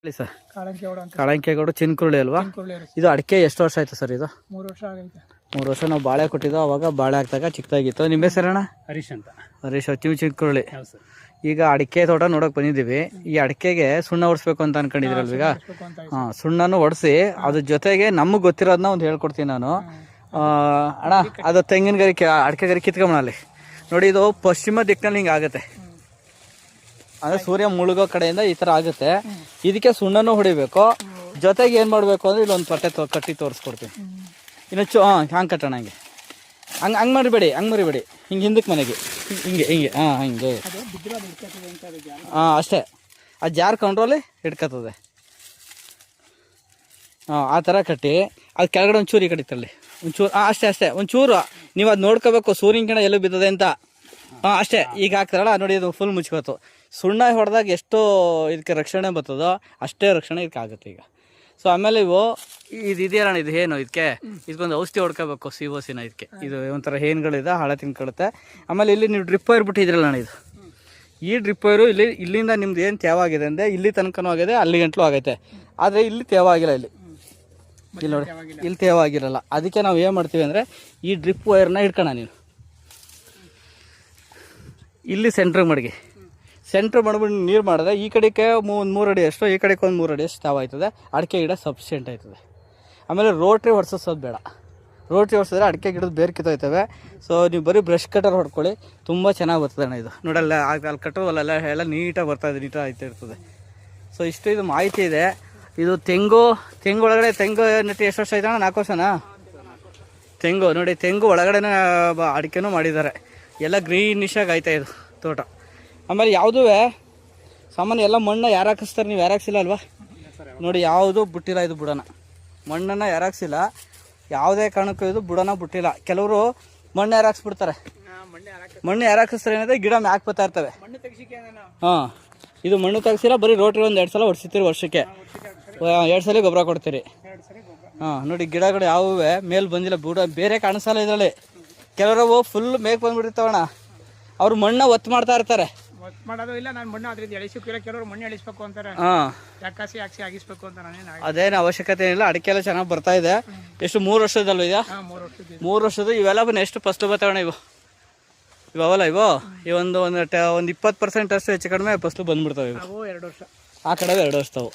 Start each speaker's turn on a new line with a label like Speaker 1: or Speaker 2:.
Speaker 1: ಹೇಳಿ ಸರ್.
Speaker 2: ಕಾಳಂಕಿಗೌಡ ಅಂತ.
Speaker 1: ಕಾಳಂಕಿಗೌಡ ಚಿನ್ಕುರುಳಿ ಅಲ್ವಾ? ಇದು ಅಡಿಕೆ ಎಷ್ಟು ವರ್ಷ ಆಯ್ತು ಸರ್? ಇದು
Speaker 2: 3 ವರ್ಷ ಆಗೈತೆ.
Speaker 1: 3 ವರ್ಷ. ನಾವು ಬಾಳೆ ಕೊಟ್ಟಿದ್ದು ಅವಾಗ ಬಾಳೆ ಹಾಕ್ದಾಗ ಚಿಕ್ಕದಾಗಿತ್ತು. ನಿಮ್ಮ ಹೆಸರಣ್ಣ?
Speaker 2: ಹರೀಶ್ ಅಂತ.
Speaker 1: ಹರೀಶ್ ಚಿನ್ಕುರುಳಿ.
Speaker 2: ಹೌದು ಸರ್.
Speaker 1: ಈಗ ಅಡಿಕೆ ತೋಟ ನೋಡಕ್ ಬಂದಿದ್ದೀವಿ. ಈ ಅಡಿಕೆಗೆ ಸುಣ್ಣ ಹೊಡ್ಸ್ಬೇಕು ಅಂತ ಅನ್ಕೊಂಡಿದ್ರಲ್ವ ಈಗ? ಹಾಂ, ಸುಣ್ಣನೂ ಹೊಡ್ಸಿ ಅದ್ರ ಜೊತೆಗೆ ನಮಗೆ ಗೊತ್ತಿರೋದನ್ನ ಒಂದು ಹೇಳ್ಕೊಡ್ತೀನಿ ನಾನು. ಅಣ್ಣ, ಅದು ತೆಂಗಿನ ಗರಿ ಅಡಿಕೆ ಗರಿ ಕಿತ್ಕೊಂಬಣ ಅಲ್ಲಿ ನೋಡಿ. ಇದು ಪಶ್ಚಿಮ ದಿಕ್ಕಿನಲ್ಲಿ ಹಿಂಗೆ ಆಗುತ್ತೆ, ಅಂದರೆ ಸೂರ್ಯ ಮುಳುಗೋ ಕಡೆಯಿಂದ ಈ ಥರ ಆಗುತ್ತೆ. ಇದಕ್ಕೆ ಸುಣ್ಣನೂ ಹೊಡಿಬೇಕು. ಜೊತೆಗೆ ಏನು ಮಾಡಬೇಕು ಅಂದರೆ ಇಲ್ಲೊಂದು ಪಟ್ಟೆ ಕಟ್ಟಿ ತೋರಿಸ್ಕೊಡ್ತೀನಿ. ಇನ್ನು ಹಂಗೆ ಕಟ್ಟೋಣ. ಹಂಗೆ ಮರಿಬೇಡಿ, ಹಿಂಗೆ ಹಿಂದಕ್ಕೆ ಮನೆಗೆ ಹಿಂಗೆ ಹಿಂಗೆ ಅಷ್ಟೇ. ಅದು ಜಾರ್ ಕಂಟ್ರೋಲಿ ಹಿಡ್ಕತ್ತದೆ. ಆ ಥರ ಕಟ್ಟಿ ಅದು ಕೆಳಗಡೆ ಒಂಚೂರು ಈ ಕಡಿತಲ್ಲಿ ಒಂಚೂರು. ಅಷ್ಟೇ ಒಂಚೂರು ನೀವು ಅದು ನೋಡ್ಕೋಬೇಕು ಸೂರ್ಯನ ಕಿರಣ ಎಲ್ಲೂ ಬಿದ್ದದೆ ಅಂತ. ಅಷ್ಟೇ. ಈಗ ಹಾಕ್ತಾರಲ್ಲ ನೋಡಿ, ಅದು ಫುಲ್ ಮುಚ್ಕೋತು. ಸುಣ್ಣ ಹೊಡೆದಾಗ ಎಷ್ಟು ಇದಕ್ಕೆ ರಕ್ಷಣೆ ಬರ್ತದೋ ಅಷ್ಟೇ ರಕ್ಷಣೆ ಇದಕ್ಕೆ ಆಗುತ್ತೆ ಈಗ. ಸೊ ಆಮೇಲೆ ಇದು ಇದೆಯಲ್ಲ, ಇದು ಏನು ಇದಕ್ಕೆ ಇದಕ್ಕೊಂದು ಔಷಧಿ ಹೊಡ್ಕೋಬೇಕು, COCನ. ಇದಕ್ಕೆ ಇದು ಒಂಥರ ಹೇನ್ಗಳಿದೆ, ಹಳೆ ತಿನ್ಕೊಳುತ್ತೆ. ಆಮೇಲೆ ಇಲ್ಲಿ ನೀವು ಡ್ರಿಪ್ ವೈರ್ ಬಿಟ್ಟಿದ್ರಲ್ಲ ಅಣ್ಣ, ಇದು ಈ ಡ್ರಿಪ್ ವೈರು ಇಲ್ಲಿಂದ ನಿಮ್ದು ಏನು ತೇವಾಗಿದೆ ಅಂದರೆ ಇಲ್ಲಿ ತನಕನೂ ಆಗಿದೆ, ಅಲ್ಲಿ ಗಂಟ್ಲು ಆಗೈತೆ. ಆದರೆ ಇಲ್ಲಿ ತೇವಾಗಿಲ್ಲ. ಇಲ್ಲಿ ನೋಡಿ, ಇಲ್ಲಿ ತೇವಾಗಿರಲ್ಲ. ಅದಕ್ಕೆ ನಾವು ಏನು ಮಾಡ್ತೀವಿ ಅಂದರೆ ಈ ಡ್ರಿಪ್ ವೈರ್ನ ಹಿಡ್ಕೋಣ. ನೀವು ಇಲ್ಲಿ ಸೆಂಟ್ರ್ ಮಾಡ್ಬಿಟ್ಟು ನೀರು ಮಾಡಿದ್ರೆ ಈ ಕಡೆಗೆ ಒಂದು 3 ಅಡಿ ಅಷ್ಟು, ಈ ಕಡೆಗೆ ಒಂದು 3 ಅಡಿ ಅಷ್ಟು ತಾವು ಆಯ್ತದೆ. ಅಡಿಕೆ ಗಿಡ ಸಫಿಷಿಯೆಂಟ್ ಆಯ್ತದೆ. ಆಮೇಲೆ ರೋಟ್ರಿ ಹೊಡ್ಸೋದು ಬೇಡ. ರೋಟ್ರಿ ಹೊಡ್ಸಿದ್ರೆ ಅಡಿಕೆ ಗಿಡದ ಬೇರೆ ಕಿತ್ತೋಯ್ತವೆ. ಸೊ ನೀವು ಬರೀ ಬ್ರಷ್ ಕಟರ್ ಹೊಡ್ಕೊಳ್ಳಿ, ತುಂಬ ಚೆನ್ನಾಗಿ ಬರ್ತದೆ ಅಣ್ಣ. ಇದು ನೋಡಲ್ಲ, ಅಲ್ಲಿ ಕಟ್ಟೋದಲ್ಲ ಎಲ್ಲ ನೀಟಾಗಿ ಬರ್ತಾಯಿದೆ, ನೀಟಾಗಿ ಆಯ್ತಾ ಇರ್ತದೆ. ಸೊ ಇಷ್ಟು ಇದು ಮಾಹಿತಿ ಇದೆ. ಇದು ತೆಂಗು ಒಳಗಡೆ ತೆಂಗು ನೆಟ್ಟಿ ಎಷ್ಟು ವರ್ಷ ಆಯ್ತಣ್ಣ? 4 ವರ್ಷನಾ? ತೆಂಗು ನೋಡಿ, ತೆಂಗು ಒಳಗಡೆನೇ ಅಡಿಕೆನೂ ಮಾಡಿದ್ದಾರೆ. ಎಲ್ಲ ಗ್ರೀನಿಶಾಗಿ ಆಯ್ತಾ ಇದು ತೋಟ. ಆಮೇಲೆ ಯಾವುದೂ ಸಾಮಾನ್ಯ ಎಲ್ಲ ಮಣ್ಣು ಯಾರು ಹಾಕಿಸ್ತಾರೆ, ನೀವು ಯಾರು ಹಾಕ್ಸಿಲ್ಲ ಅಲ್ವಾ? ನೋಡಿ, ಯಾವುದು ಬಿಟ್ಟಿಲ್ಲ ಇದು ಬುಡನ. ಮಣ್ಣನ್ನು ಯಾರು ಹಾಕ್ಸಿಲ್ಲ, ಯಾವುದೇ ಕಾರಣಕ್ಕೂ ಇದು ಬುಡನ ಬಿಟ್ಟಿಲ್ಲ. ಕೆಲವರು ಮಣ್ಣು ಯಾರು ಹಾಕ್ಸ್ಬಿಡ್ತಾರೆ. ಮಣ್ಣು ಯಾರು ಹಾಕಿಸ್ತಾರೆ ಏನಿದೆ, ಗಿಡ ಮ್ಯಾಕ್ ಬರ್ತಾ ಇರ್ತವೆ. ಹಾಂ, ಇದು ಮಣ್ಣು ತೆಗ್ಸಿಲ್ಲ, ಬರೀ ರೋಟ್ರಿ ಒಂದು 2 ಸಲ ಹೊಡ್ಸಿರ್ತೀರಿ ವರ್ಷಕ್ಕೆ. 2 ಸಲ ಗೊಬ್ಬರ ಕೊಡ್ತೀರಿ. ಹಾಂ ನೋಡಿ, ಗಿಡಗಳು ಯಾವುವು ಮೇಲೆ ಬಂದಿಲ್ಲ, ಬುಡ ಬೇರೆ ಕಾಣಿಸಲ್ಲ ಇದರಲ್ಲಿ. ಕೆಲವರು ಫುಲ್ ಮೇಕ್ ಬಂದ್ಬಿಟ್ಟಿರ್ತಾವಣ್ಣ, ಅವ್ರು ಮಣ್ಣು ಒತ್ತು ಮಾಡ್ತಾ ಇರ್ತಾರೆ.
Speaker 2: ಮಾಡೋದು ಇಲ್ಲ, ನಾನು ಮಣ್ಣು ಅದ್ರಿಂದ ಎಳಿಸೋಕಿಲ್ಲ. ಕೆಲವರು ಮಣ್ಣು ಎಳಿಸ್ಬೇಕು ಅಂತಾರೆ, ಯಾಕಾಸಿ ಹಾಕ್ಸಿ ಆಗಿಸ್ಬೇಕು ಅಂತ.
Speaker 1: ಅದೇನು ಅವಶ್ಯಕತೆ ಏನಿಲ್ಲ. ಅಡಿಕೆ ಎಲ್ಲ ಚೆನ್ನಾಗಿ ಬರ್ತಾ ಇದೆ. ಎಷ್ಟು 3 ವರ್ಷದಲ್ವ ಇದೆಯಾ? 3 ವರ್ಷದ. ಇವೆಲ್ಲ ಎಷ್ಟು ಫಸ್ಟ್ ಬರ್ತಾವಣ್ಣ ಇವಲ್ಲ ಈ ಒಂದು 20% ಅಷ್ಟು ಹೆಚ್ಚು ಕಡಿಮೆ ಫಸ್ಟು ಬಂದ್ಬಿಡ್ತಾವೆ. ಇವು 2 ವರ್ಷ, ಆ ಕಡೆ 2 ವರ್ಷ ತಾವು.